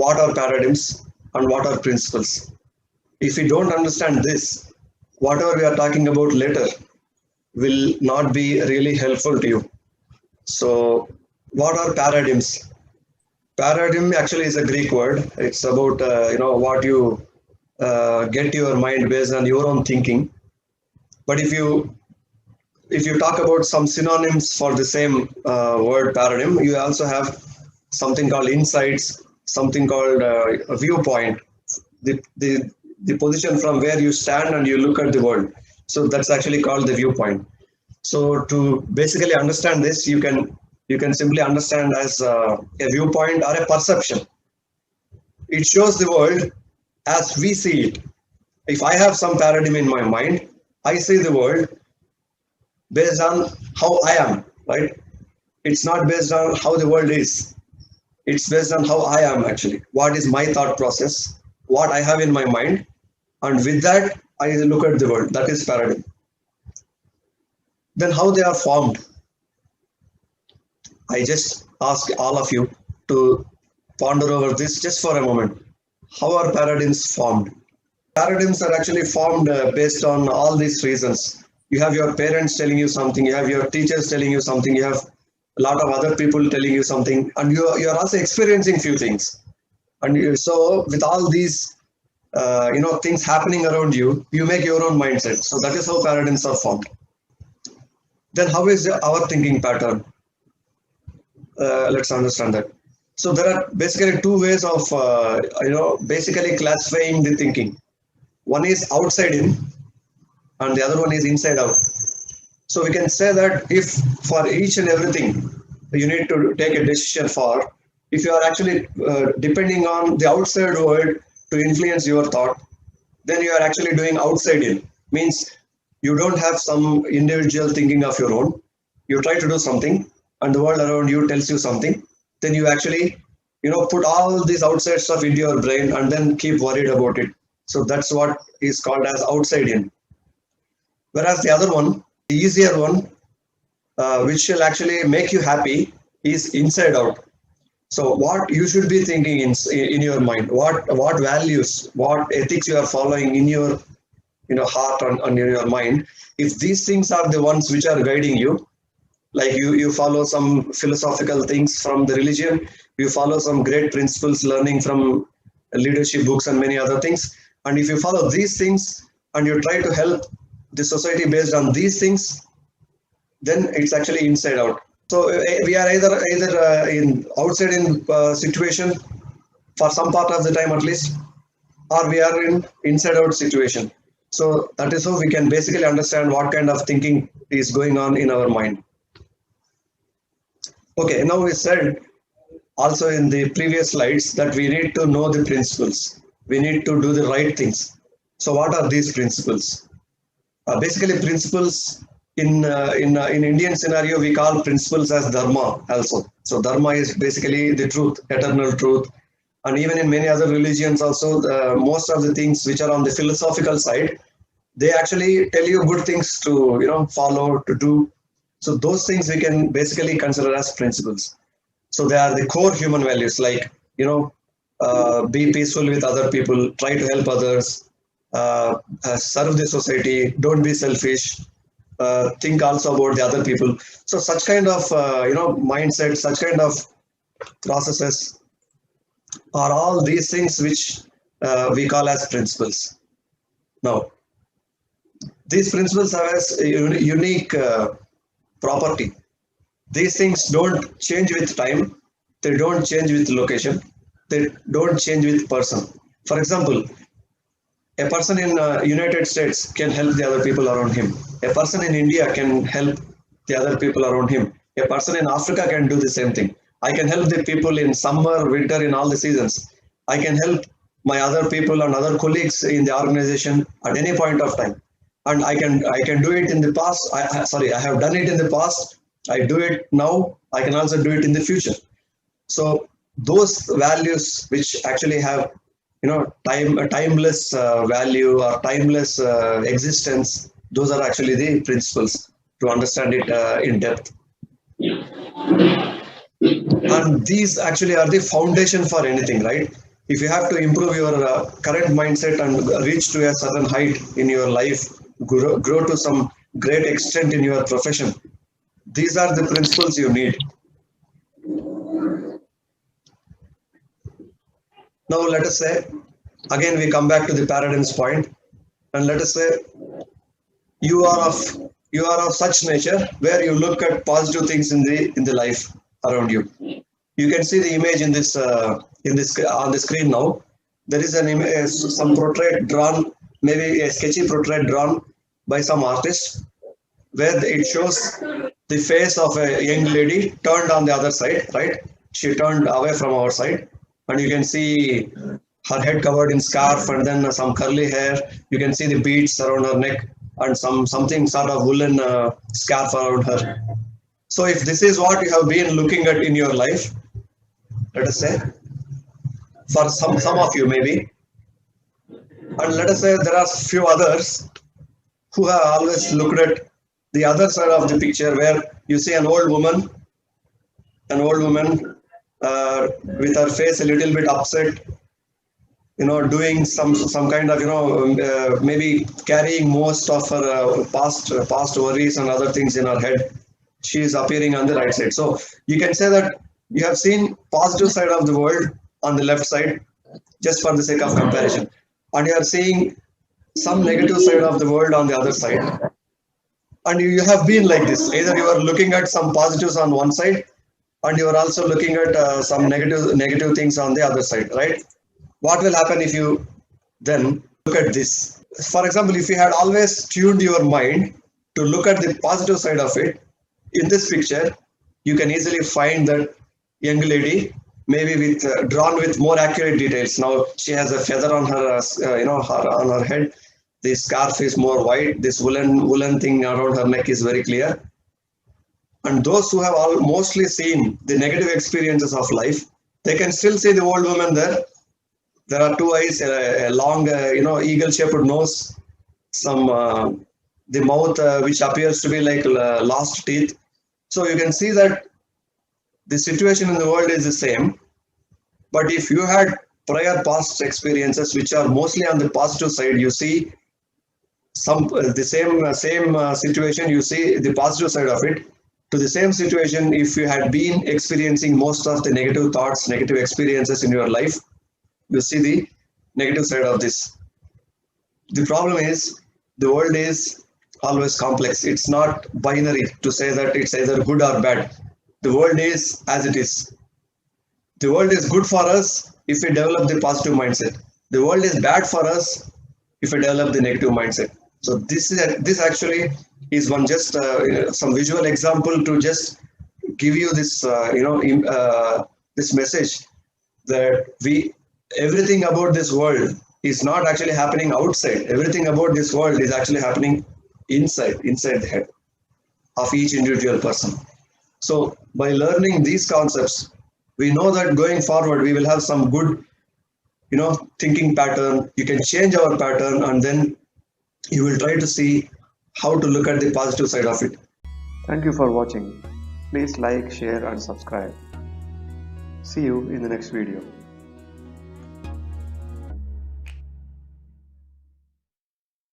what are paradigms and what are principles. If you don't understand this, whatever we are talking about later will not be really helpful to you. So, what are paradigms? Paradigm actually is a Greek word. It's about what you get your mind based on your own thinking. But if you talk about some synonyms for the same word paradigm, you also have something called insights, something called a viewpoint, the position from where you stand and you look at the world. So that's actually called the viewpoint. So to basically understand this, you can simply understand as a viewpoint or a perception. It shows the world as we see it. If I have some paradigm in my mind, I see the world based on how I am, right? It's not based on how the world is. It's based on how I am actually. What is my thought process, what I have in my mind, and with that, I look at the world. That is paradigm. Then how they are formed? I just ask all of you to ponder over this just for a moment. How are paradigms formed? Paradigms are actually formed based on all these reasons. You have your parents telling you something, you have your teachers telling you something, you have a lot of other people telling you something, and you are also experiencing few things. And so with all these things happening around you, you make your own mindset. So that is how paradigms are formed. Then how is our thinking pattern? Let's understand that. So there are basically two ways of basically classifying the thinking. One is outside in, and the other one is inside out. So we can say that if for each and everything you need to take a decision for, if you are actually depending on the outside world to influence your thought, then you are actually doing outside in. Means you don't have some individual thinking of your own. You try to do something, and the world around you tells you something. Then you actually, put all these outside stuff into your brain and then keep worried about it. So that's what is called as outside in. Whereas the other one, the easier one, which will actually make you happy, is inside out. So what you should be thinking in your mind, what values, what ethics you are following in your heart and in your mind. If these things are the ones which are guiding you, like you follow some philosophical things from the religion, you follow some great principles learning from leadership books and many other things, and if you follow these things and you try to help the society based on these things, then it's actually inside out. So we are either in outside in situation for some part of the time at least, or we are in inside out situation. So that is how we can basically understand what kind of thinking is going on in our mind. Okay, now we said also in the previous slides that we need to know the principles. We need to do the right things. So what are these principles? Basically, principles in Indian scenario, we call principles as dharma also. So dharma is basically the truth, eternal truth. And even in many other religions also, most of the things which are on the philosophical side, they actually tell you good things to follow, to do. So those things we can basically consider as principles. So they are the core human values, like be peaceful with other people, try to help others, serve the society, don't be selfish, think also about the other people. So such kind of mindset, such kind of processes are all these things which we call as principles. Now, these principles have a unique property. These things don't change with time, they don't change with location, they don't change with person. For example, a person in United States can help the other people around him. A person in India can help the other people around him. A person in Africa can do the same thing. I can help the people in summer, winter, in all the seasons. I can help my other people and other colleagues in the organization at any point of time. And I can do it in the past. I have done it in the past. I do it now. I can also do it in the future. So those values which actually have timeless value or timeless existence, those are actually the principles to understand it in depth. And these actually are the foundation for anything, right? If you have to improve your current mindset and reach to a certain height in your life, grow to some great extent in your profession, these are the principles you need. Now, let us say, again, we come back to the paradigms point, and let us say you are of such nature where you look at positive things in the life around you. You can see the image in this on the screen now. There is an image, some portrait drawn, maybe a sketchy portrait drawn by some artist, where it shows the face of a young lady turned on the other side, right? She turned away from our side, and you can see her head covered in scarf and then some curly hair. You can see the beads around her neck and something sort of woolen scarf around her. So if this is what you have been looking at in your life, let us say, for some of you maybe, and let us say there are few others who have always looked at the other side of the picture, where you see an old woman with her face a little bit upset, doing some kind of, maybe carrying most of her past worries and other things in her head. She is appearing on the right side. So you can say that you have seen positive side of the world on the left side, just for the sake of comparison, and you are seeing some negative side of the world on the other side. And you have been like this. Either you are looking at some positives on one side, and you are also looking at some negative things on the other side, right? What will happen if you then look at this? For example, if you had always tuned your mind to look at the positive side of it, in this picture, you can easily find that young lady, maybe with drawn with more accurate details. Now she has a feather on her, on her head. The scarf is more white. This woolen thing around her neck is very clear. And those who have mostly seen the negative experiences of life, they can still see the old woman there. There are two eyes, a long, eagle-shaped nose, the mouth which appears to be like lost teeth. So you can see that the situation in the world is the same. But if you had prior past experiences which are mostly on the positive side, you see the same situation. You see the positive side of it. To the same situation, if you had been experiencing most of the negative thoughts, negative experiences in your life, you see the negative side of this. The problem is the world is always complex. It's not binary to say that it's either good or bad. The world is as it is. The world is good for us if we develop the positive mindset. The world is bad for us if we develop the negative mindset. So this actually is one just some visual example to just give you this this message that everything about this world is not actually happening outside. Everything about this world is actually happening inside the head of each individual person. So by learning these concepts, we know that going forward we will have some good thinking pattern. You can change our pattern, and then you will try to see how to look at the positive side of it. Thank you for watching. Please like, share and subscribe. See you in the next video.